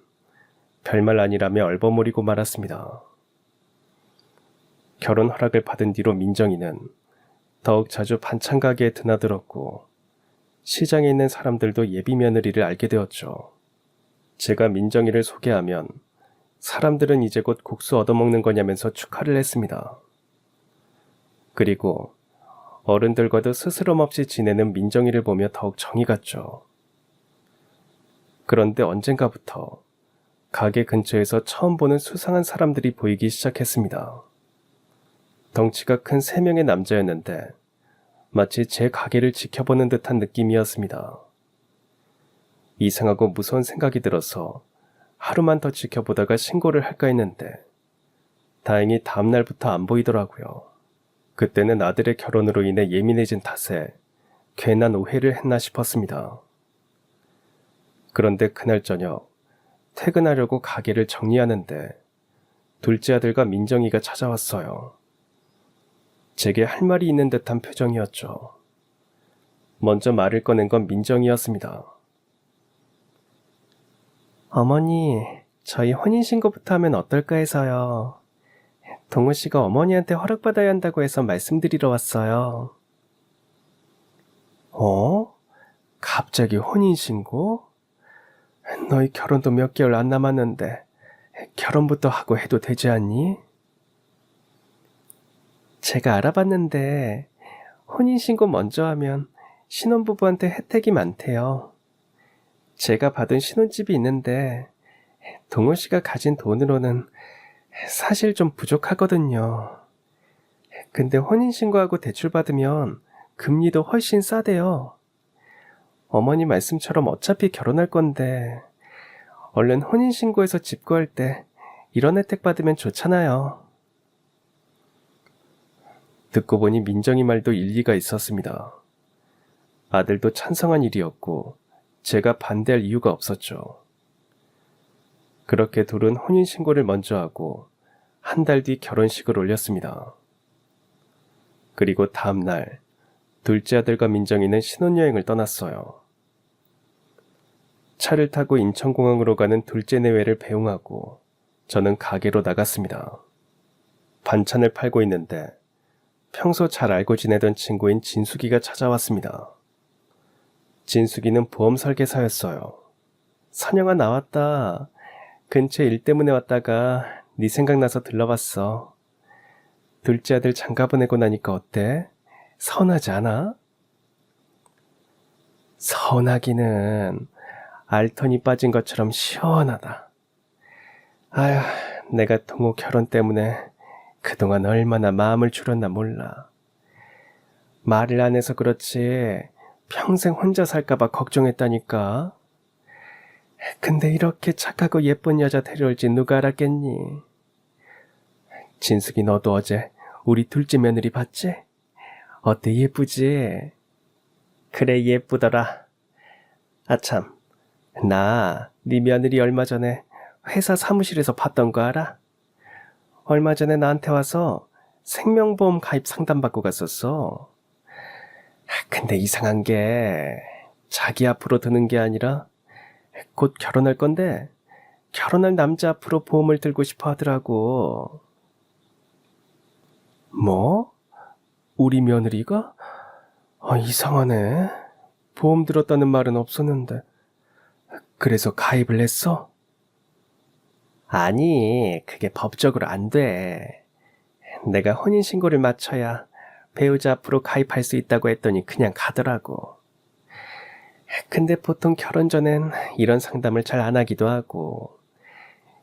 별말 아니라며 얼버무리고 말았습니다. 결혼 허락을 받은 뒤로 민정이는 더욱 자주 반찬 가게에 드나들었고 시장에 있는 사람들도 예비 며느리를 알게 되었죠. 제가 민정이를 소개하면 사람들은 이제 곧 국수 얻어먹는 거냐면서 축하를 했습니다. 그리고 어른들과도 스스럼 없이 지내는 민정이를 보며 더욱 정이 갔죠. 그런데 언젠가부터 가게 근처에서 처음 보는 수상한 사람들이 보이기 시작했습니다. 덩치가 큰 3명의 남자였는데 마치 제 가게를 지켜보는 듯한 느낌이었습니다. 이상하고 무서운 생각이 들어서 하루만 더 지켜보다가 신고를 할까 했는데 다행히 다음날부터 안 보이더라고요. 그때는 아들의 결혼으로 인해 예민해진 탓에 괜한 오해를 했나 싶었습니다. 그런데 그날 저녁 퇴근하려고 가게를 정리하는데 둘째 아들과 민정이가 찾아왔어요. 제게 할 말이 있는 듯한 표정이었죠. 먼저 말을 꺼낸 건 민정이었습니다. 어머니, 저희 혼인신고부터 하면 어떨까 해서요. 동우 씨가 어머니한테 허락받아야 한다고 해서 말씀드리러 왔어요. 갑자기 혼인신고? 너희 결혼도 몇 개월 안 남았는데 결혼부터 하고 해도 되지 않니? 제가 알아봤는데 혼인신고 먼저 하면 신혼부부한테 혜택이 많대요. 제가 받은 신혼집이 있는데 동호 씨가 가진 돈으로는 사실 좀 부족하거든요. 근데 혼인신고하고 대출받으면 금리도 훨씬 싸대요. 어머니 말씀처럼 어차피 결혼할 건데 얼른 혼인신고해서 집 구할 때 이런 혜택 받으면 좋잖아요. 듣고 보니 민정이 말도 일리가 있었습니다. 아들도 찬성한 일이었고 제가 반대할 이유가 없었죠. 그렇게 둘은 혼인신고를 먼저 하고 한 달 뒤 결혼식을 올렸습니다. 그리고 다음 날 둘째 아들과 민정이는 신혼여행을 떠났어요. 차를 타고 인천공항으로 가는 둘째 내외를 배웅하고 저는 가게로 나갔습니다. 반찬을 팔고 있는데 평소 잘 알고 지내던 친구인 진숙이가 찾아왔습니다. 진숙이는 보험 설계사였어요. 선영아 나왔다. 근처에 일 때문에 왔다가 네 생각나서 들러봤어. 둘째 아들 장가 보내고 나니까 어때? 서운하지 않아? 서운하기는 알턴이 빠진 것처럼 시원하다. 아휴, 내가 동호 결혼 때문에 그동안 얼마나 마음을 졸였나 몰라. 말을 안 해서 그렇지 평생 혼자 살까봐 걱정했다니까. 근데 이렇게 착하고 예쁜 여자 데려올지 누가 알았겠니? 진숙이 너도 어제 우리 둘째 며느리 봤지? 어때 예쁘지? 그래 예쁘더라. 아참, 나 네 며느리 얼마 전에 회사 사무실에서 봤던 거 알아? 얼마 전에 나한테 와서 생명보험 가입 상담받고 갔었어. 근데 이상한 게 자기 앞으로 드는 게 아니라 곧 결혼할 건데 결혼할 남자 앞으로 보험을 들고 싶어 하더라고. 뭐? 우리 며느리가? 이상하네. 보험 들었다는 말은 없었는데. 그래서 가입을 했어? 아니, 그게 법적으로 안 돼. 내가 혼인신고를 마쳐야 배우자 앞으로 가입할 수 있다고 했더니 그냥 가더라고. 근데 보통 결혼 전엔 이런 상담을 잘 안 하기도 하고,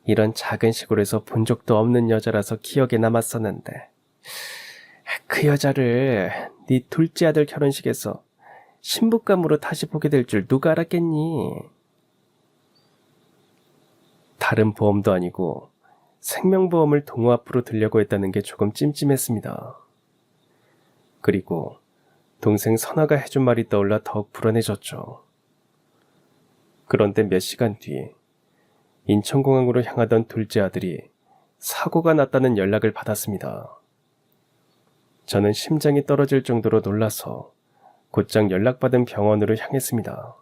이런 작은 시골에서 본 적도 없는 여자라서 기억에 남았었는데, 그 여자를 네 둘째 아들 결혼식에서 신부감으로 다시 보게 될 줄 누가 알았겠니? 다른 보험도 아니고 생명보험을 동호 앞으로 들려고 했다는 게 조금 찜찜했습니다. 그리고 동생 선아가 해준 말이 떠올라 더욱 불안해졌죠. 그런데 몇 시간 뒤 인천공항으로 향하던 둘째 아들이 사고가 났다는 연락을 받았습니다. 저는 심장이 떨어질 정도로 놀라서 곧장 연락받은 병원으로 향했습니다.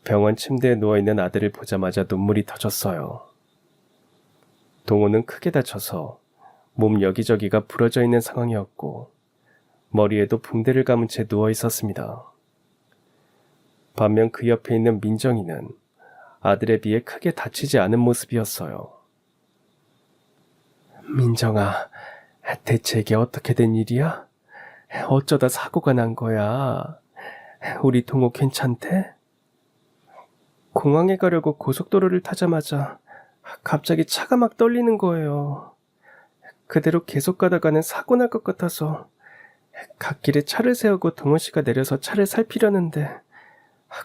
병원 침대에 누워있는 아들을 보자마자 눈물이 터졌어요. 동호는 크게 다쳐서 몸 여기저기가 부러져 있는 상황이었고 머리에도 붕대를 감은 채 누워 있었습니다. 반면 그 옆에 있는 민정이는 아들에 비해 크게 다치지 않은 모습이었어요. 민정아, 대체 이게 어떻게 된 일이야? 어쩌다 사고가 난 거야? 우리 동호 괜찮대? 공항에 가려고 고속도로를 타자마자 갑자기 차가 막 떨리는 거예요. 그대로 계속 가다가는 사고 날 것 같아서 갓길에 차를 세우고 동호 씨가 내려서 차를 살피려는데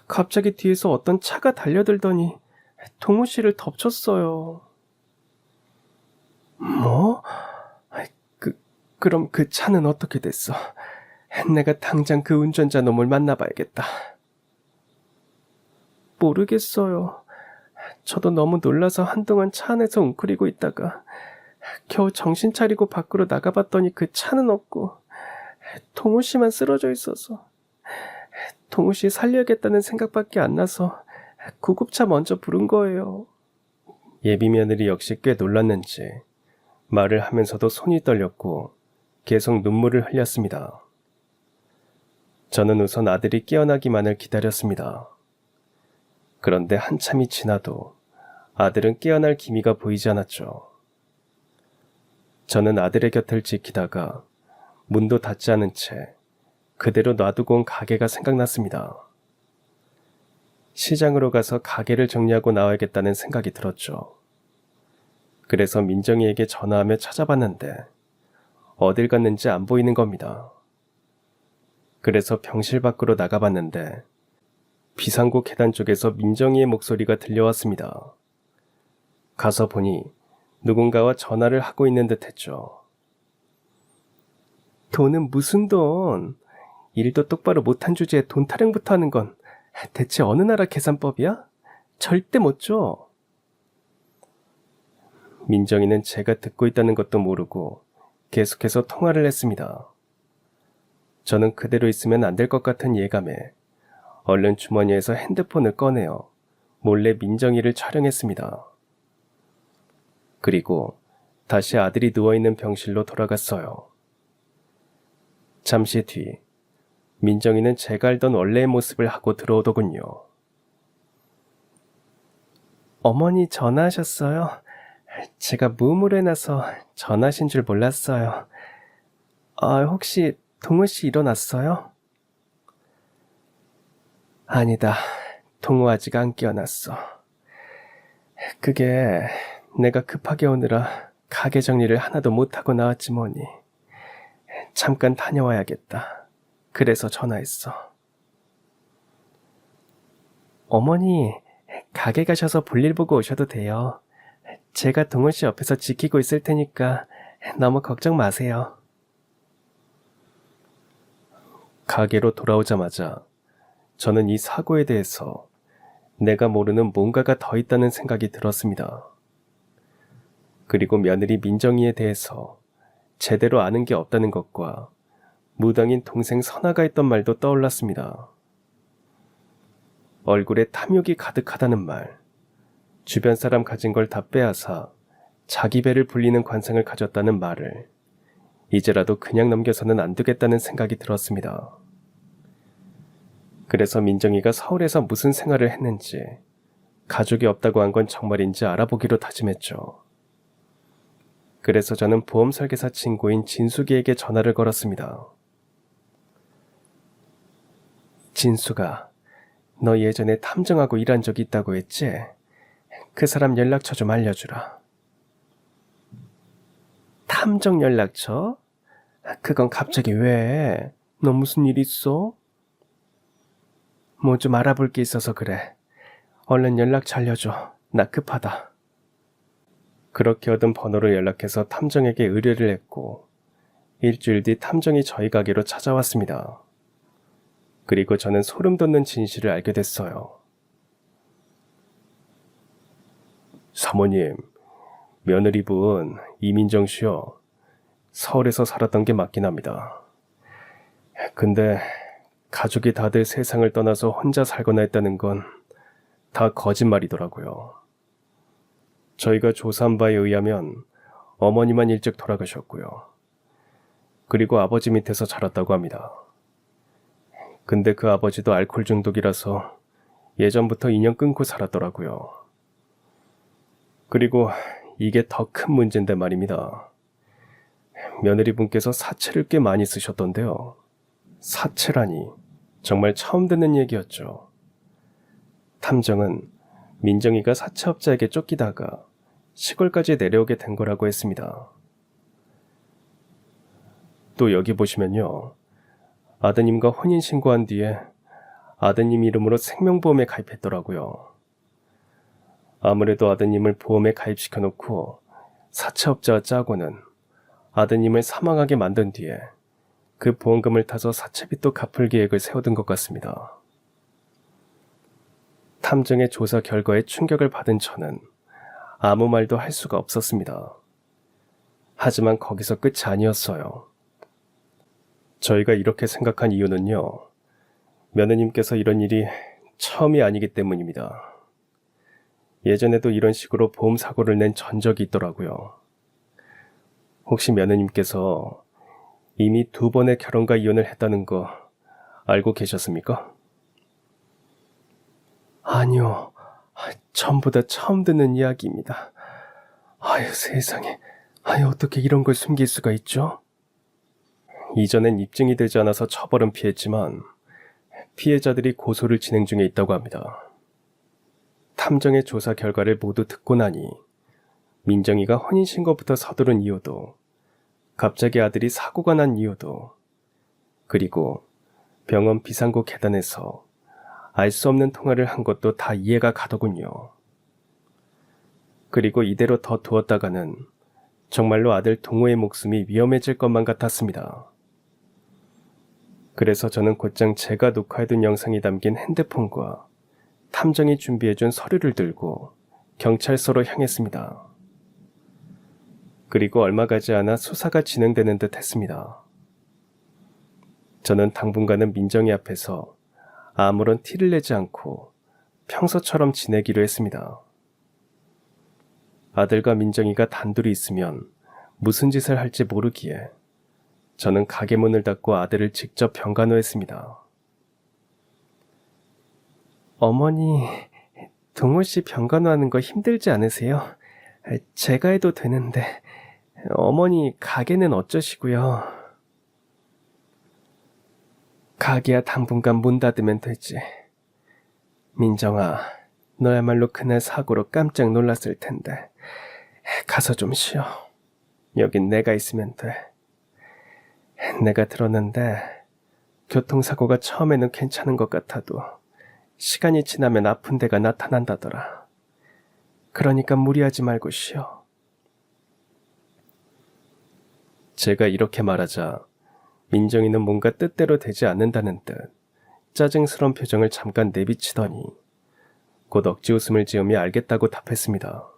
갑자기 뒤에서 어떤 차가 달려들더니 동호 씨를 덮쳤어요. 뭐? 그럼 그 차는 어떻게 됐어? 내가 당장 그 운전자 놈을 만나봐야겠다. 모르겠어요. 저도 너무 놀라서 한동안 차 안에서 웅크리고 있다가 겨우 정신 차리고 밖으로 나가봤더니 그 차는 없고 동호 씨만 쓰러져 있어서 동호 씨 살려야겠다는 생각밖에 안 나서 구급차 먼저 부른 거예요. 예비 며느리 역시 꽤 놀랐는지 말을 하면서도 손이 떨렸고 계속 눈물을 흘렸습니다. 저는 우선 아들이 깨어나기만을 기다렸습니다. 그런데 한참이 지나도 아들은 깨어날 기미가 보이지 않았죠. 저는 아들의 곁을 지키다가 문도 닫지 않은 채 그대로 놔두고 온 가게가 생각났습니다. 시장으로 가서 가게를 정리하고 나와야겠다는 생각이 들었죠. 그래서 민정이에게 전화하며 찾아봤는데 어딜 갔는지 안 보이는 겁니다. 그래서 병실 밖으로 나가봤는데 비상구 계단 쪽에서 민정이의 목소리가 들려왔습니다. 가서 보니 누군가와 전화를 하고 있는 듯 했죠. 돈은 무슨 돈? 일도 똑바로 못한 주제에 돈 타령부터 하는 건 대체 어느 나라 계산법이야? 절대 못 줘. 민정이는 제가 듣고 있다는 것도 모르고 계속해서 통화를 했습니다. 저는 그대로 있으면 안 될 것 같은 예감에 얼른 주머니에서 핸드폰을 꺼내어 몰래 민정이를 촬영했습니다. 그리고 다시 아들이 누워있는 병실로 돌아갔어요. 잠시 뒤 민정이는 제가 알던 원래의 모습을 하고 들어오더군요. 어머니 전화하셨어요? 제가 무음으로 해놔서 전화하신 줄 몰랐어요. 혹시 동호 씨 일어났어요? 아니다. 동호 아직 안 깨어났어. 그게 내가 급하게 오느라 가게 정리를 하나도 못하고 나왔지 뭐니. 잠깐 다녀와야겠다. 그래서 전화했어. 어머니, 가게 가셔서 볼일 보고 오셔도 돼요. 제가 동호 씨 옆에서 지키고 있을 테니까 너무 걱정 마세요. 가게로 돌아오자마자 저는 이 사고에 대해서 내가 모르는 뭔가가 더 있다는 생각이 들었습니다. 그리고 며느리 민정이에 대해서 제대로 아는 게 없다는 것과 무당인 동생 선아가 했던 말도 떠올랐습니다. 얼굴에 탐욕이 가득하다는 말, 주변 사람 가진 걸 다 빼앗아 자기 배를 불리는 관상을 가졌다는 말을 이제라도 그냥 넘겨서는 안 되겠다는 생각이 들었습니다. 그래서 민정이가 서울에서 무슨 생활을 했는지, 가족이 없다고 한 건 정말인지 알아보기로 다짐했죠. 그래서 저는 보험 설계사 친구인 진숙이에게 전화를 걸었습니다. 진숙아, 너 예전에 탐정하고 일한 적 있다고 했지? 그 사람 연락처 좀 알려주라. 탐정 연락처? 그건 갑자기 왜? 너 무슨 일 있어? 뭐 좀 알아볼 게 있어서 그래. 얼른 연락처 알려줘. 나 급하다. 그렇게 얻은 번호를 연락해서 탐정에게 의뢰를 했고 일주일 뒤 탐정이 저희 가게로 찾아왔습니다. 그리고 저는 소름 돋는 진실을 알게 됐어요. 사모님, 며느리분 이민정 씨요. 서울에서 살았던 게 맞긴 합니다. 근데 가족이 다들 세상을 떠나서 혼자 살거나 했다는 건 다 거짓말이더라고요. 저희가 조사한 바에 의하면 어머니만 일찍 돌아가셨고요. 그리고 아버지 밑에서 자랐다고 합니다. 근데 그 아버지도 알코올 중독이라서 예전부터 인연 끊고 살았더라고요. 그리고 이게 더 큰 문제인데 말입니다. 며느리분께서 사채를 꽤 많이 쓰셨던데요. 사채라니 정말 처음 듣는 얘기였죠. 탐정은 민정이가 사채업자에게 쫓기다가 시골까지 내려오게 된 거라고 했습니다. 또 여기 보시면요. 아드님과 혼인신고한 뒤에 아드님 이름으로 생명보험에 가입했더라고요. 아무래도 아드님을 보험에 가입시켜놓고 사채업자와 짜고는 아드님을 사망하게 만든 뒤에 그 보험금을 타서 사채빚도 갚을 계획을 세워둔 것 같습니다. 탐정의 조사 결과에 충격을 받은 저는 아무 말도 할 수가 없었습니다. 하지만 거기서 끝이 아니었어요. 저희가 이렇게 생각한 이유는요. 며느님께서 이런 일이 처음이 아니기 때문입니다. 예전에도 이런 식으로 보험 사고를 낸 전적이 있더라고요. 혹시 며느님께서 이미 2번의 결혼과 이혼을 했다는 거 알고 계셨습니까? 아니요. 전부 다 처음 듣는 이야기입니다. 아유 세상에. 어떻게 이런 걸 숨길 수가 있죠? 이전엔 입증이 되지 않아서 처벌은 피했지만 피해자들이 고소를 진행 중에 있다고 합니다. 탐정의 조사 결과를 모두 듣고 나니 민정이가 혼인신고부터 서두른 이유도, 갑자기 아들이 사고가 난 이유도, 그리고 병원 비상구 계단에서 알 수 없는 통화를 한 것도 다 이해가 가더군요. 그리고 이대로 더 두었다가는 정말로 아들 동호의 목숨이 위험해질 것만 같았습니다. 그래서 저는 곧장 제가 녹화해둔 영상이 담긴 핸드폰과 탐정이 준비해준 서류를 들고 경찰서로 향했습니다. 그리고 얼마 가지 않아 수사가 진행되는 듯 했습니다. 저는 당분간은 민정이 앞에서 아무런 티를 내지 않고 평소처럼 지내기로 했습니다. 아들과 민정이가 단둘이 있으면 무슨 짓을 할지 모르기에 저는 가게 문을 닫고 아들을 직접 병간호했습니다. 어머니, 동호 씨 병간호하는 거 힘들지 않으세요? 제가 해도 되는데 어머니 가게는 어쩌시고요? 가게야 당분간 문 닫으면 되지. 민정아, 너야말로 그날 사고로 깜짝 놀랐을 텐데 가서 좀 쉬어. 여긴 내가 있으면 돼. 내가 들었는데 교통사고가 처음에는 괜찮은 것 같아도 시간이 지나면 아픈 데가 나타난다더라. 그러니까 무리하지 말고 쉬어. 제가 이렇게 말하자 민정이는 뭔가 뜻대로 되지 않는다는 듯 짜증스러운 표정을 잠깐 내비치더니 곧 억지 웃음을 지으며 알겠다고 답했습니다.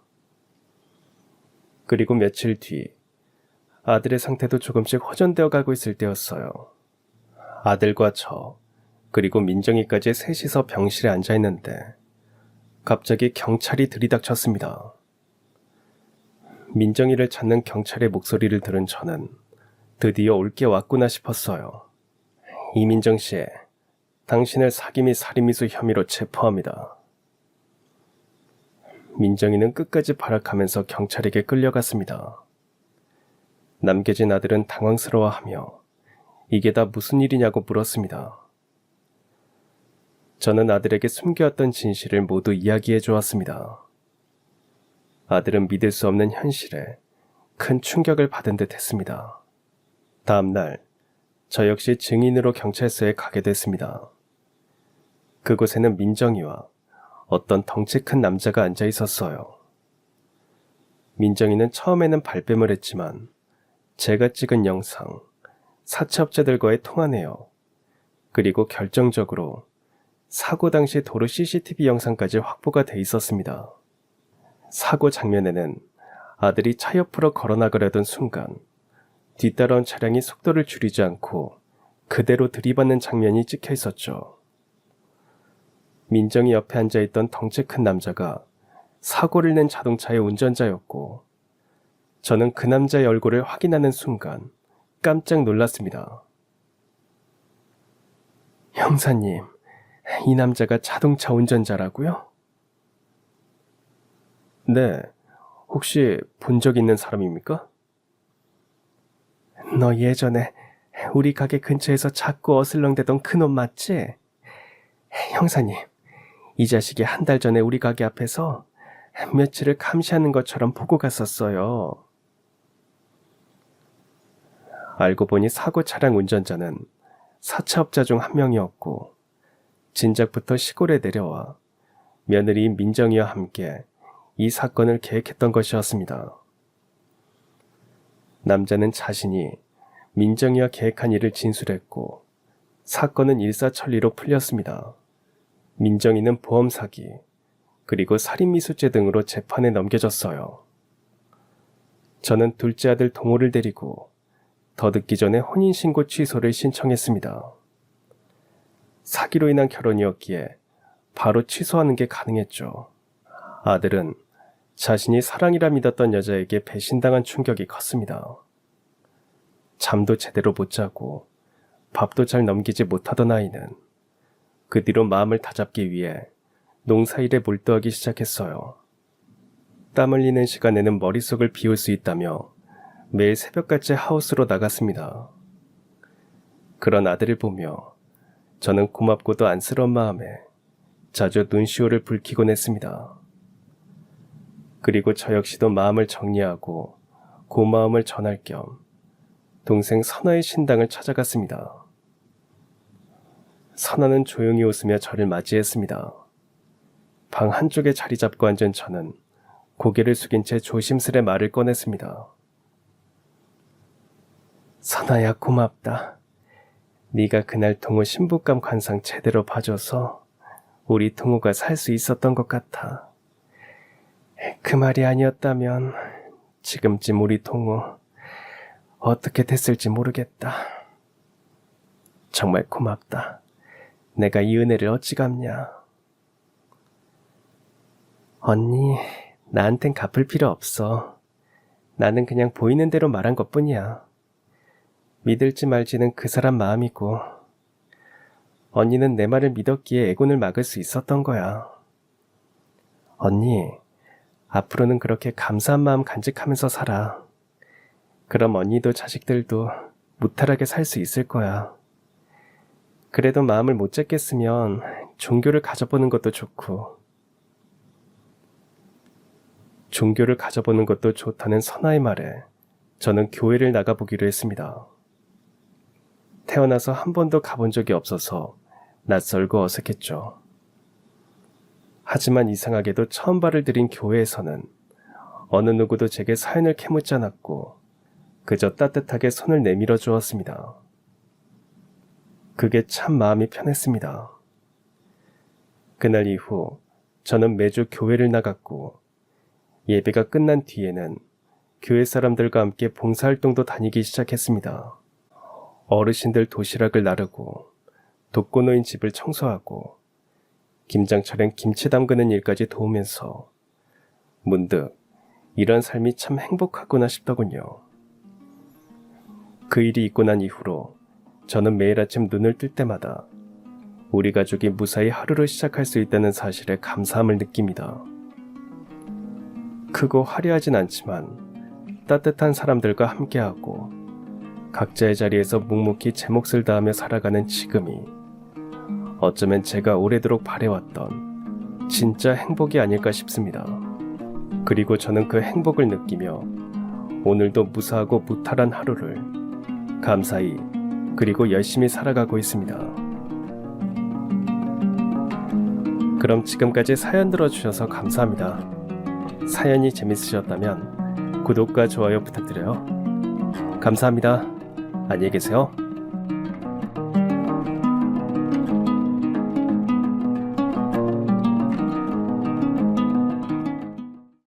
그리고 며칠 뒤 아들의 상태도 조금씩 호전되어 가고 있을 때였어요. 아들과 저, 그리고 민정이까지 셋이서 병실에 앉아 있는데 갑자기 경찰이 들이닥쳤습니다. 민정이를 찾는 경찰의 목소리를 들은 저는 드디어 올 게 왔구나 싶었어요. 이민정 씨, 당신을 사기 및 살인미수 혐의로 체포합니다. 민정이는 끝까지 발악하면서 경찰에게 끌려갔습니다. 남겨진 아들은 당황스러워하며 이게 다 무슨 일이냐고 물었습니다. 저는 아들에게 숨겨왔던 진실을 모두 이야기해 주었습니다. 아들은 믿을 수 없는 현실에 큰 충격을 받은 듯 했습니다. 다음 날, 저 역시 증인으로 경찰서에 가게 됐습니다. 그곳에는 민정이와 어떤 덩치 큰 남자가 앉아 있었어요. 민정이는 처음에는 발뺌을 했지만 제가 찍은 영상, 사채업자들과의 통화 내역, 그리고 결정적으로 사고 당시 도로 CCTV 영상까지 확보가 돼 있었습니다. 사고 장면에는 아들이 차 옆으로 걸어나가려던 순간 뒤따라온 차량이 속도를 줄이지 않고 그대로 들이받는 장면이 찍혀 있었죠. 민정이 옆에 앉아있던 덩치 큰 남자가 사고를 낸 자동차의 운전자였고 저는 그 남자의 얼굴을 확인하는 순간 깜짝 놀랐습니다. 형사님, 이 남자가 자동차 운전자라고요? 네, 혹시 본 적 있는 사람입니까? 너 예전에 우리 가게 근처에서 자꾸 어슬렁대던 그놈 맞지? 형사님, 이 자식이 한 달 전에 우리 가게 앞에서 며칠을 감시하는 것처럼 보고 갔었어요. 알고 보니 사고 차량 운전자는 사채업자 중 한 명이었고 진작부터 시골에 내려와 며느리인 민정이와 함께 이 사건을 계획했던 것이었습니다. 남자는 자신이 민정이와 계획한 일을 진술했고 사건은 일사천리로 풀렸습니다. 민정이는 보험 사기, 그리고 살인미수죄 등으로 재판에 넘겨졌어요. 저는 둘째 아들 동호를 데리고 더 늦기 전에 혼인신고 취소를 신청했습니다. 사기로 인한 결혼이었기에 바로 취소하는 게 가능했죠. 아들은 자신이 사랑이라 믿었던 여자에게 배신당한 충격이 컸습니다. 잠도 제대로 못 자고 밥도 잘 넘기지 못하던 아이는 그 뒤로 마음을 다잡기 위해 농사일에 몰두하기 시작했어요. 땀 흘리는 시간에는 머릿속을 비울 수 있다며 매일 새벽까지 하우스로 나갔습니다. 그런 아들을 보며 저는 고맙고도 안쓰러운 마음에 자주 눈시울을 붉히곤 했습니다. 그리고 저 역시도 마음을 정리하고 고마움을 전할 겸 동생 선아의 신당을 찾아갔습니다. 선아는 조용히 웃으며 저를 맞이했습니다. 방 한쪽에 자리 잡고 앉은 저는 고개를 숙인 채 조심스레 말을 꺼냈습니다. 선아야, 고맙다. 네가 그날 동호 신부감 관상 제대로 봐줘서 우리 동호가 살 수 있었던 것 같아. 그 말이 아니었다면 지금쯤 우리 동호 어떻게 됐을지 모르겠다. 정말 고맙다. 내가 이 은혜를 어찌 갚냐. 언니, 나한텐 갚을 필요 없어. 나는 그냥 보이는 대로 말한 것뿐이야. 믿을지 말지는 그 사람 마음이고 언니는 내 말을 믿었기에 애곤을 막을 수 있었던 거야. 언니, 앞으로는 그렇게 감사한 마음 간직하면서 살아. 그럼 언니도 자식들도 무탈하게 살 수 있을 거야. 그래도 마음을 못 잡겠으면 종교를 가져보는 것도 좋고. 종교를 가져보는 것도 좋다는 선아의 말에 저는 교회를 나가보기로 했습니다. 태어나서 한 번도 가본 적이 없어서 낯설고 어색했죠. 하지만 이상하게도 처음 발을 들인 교회에서는 어느 누구도 제게 사연을 캐묻지 않았고 그저 따뜻하게 손을 내밀어 주었습니다. 그게 참 마음이 편했습니다. 그날 이후 저는 매주 교회를 나갔고 예배가 끝난 뒤에는 교회 사람들과 함께 봉사활동도 다니기 시작했습니다. 어르신들 도시락을 나르고 독거노인 집을 청소하고 김장철엔 김치 담그는 일까지 도우면서 문득 이런 삶이 참 행복하구나 싶더군요. 그 일이 있고 난 이후로 저는 매일 아침 눈을 뜰 때마다 우리 가족이 무사히 하루를 시작할 수 있다는 사실에 감사함을 느낍니다. 크고 화려하진 않지만 따뜻한 사람들과 함께하고 각자의 자리에서 묵묵히 제 몫을 다하며 살아가는 지금이 어쩌면 제가 오래도록 바래왔던 진짜 행복이 아닐까 싶습니다. 그리고 저는 그 행복을 느끼며 오늘도 무사하고 무탈한 하루를 감사히 그리고 열심히 살아가고 있습니다. 그럼 지금까지 사연 들어주셔서 감사합니다. 사연이 재밌으셨다면 구독과 좋아요 부탁드려요. 감사합니다. 안녕히 계세요.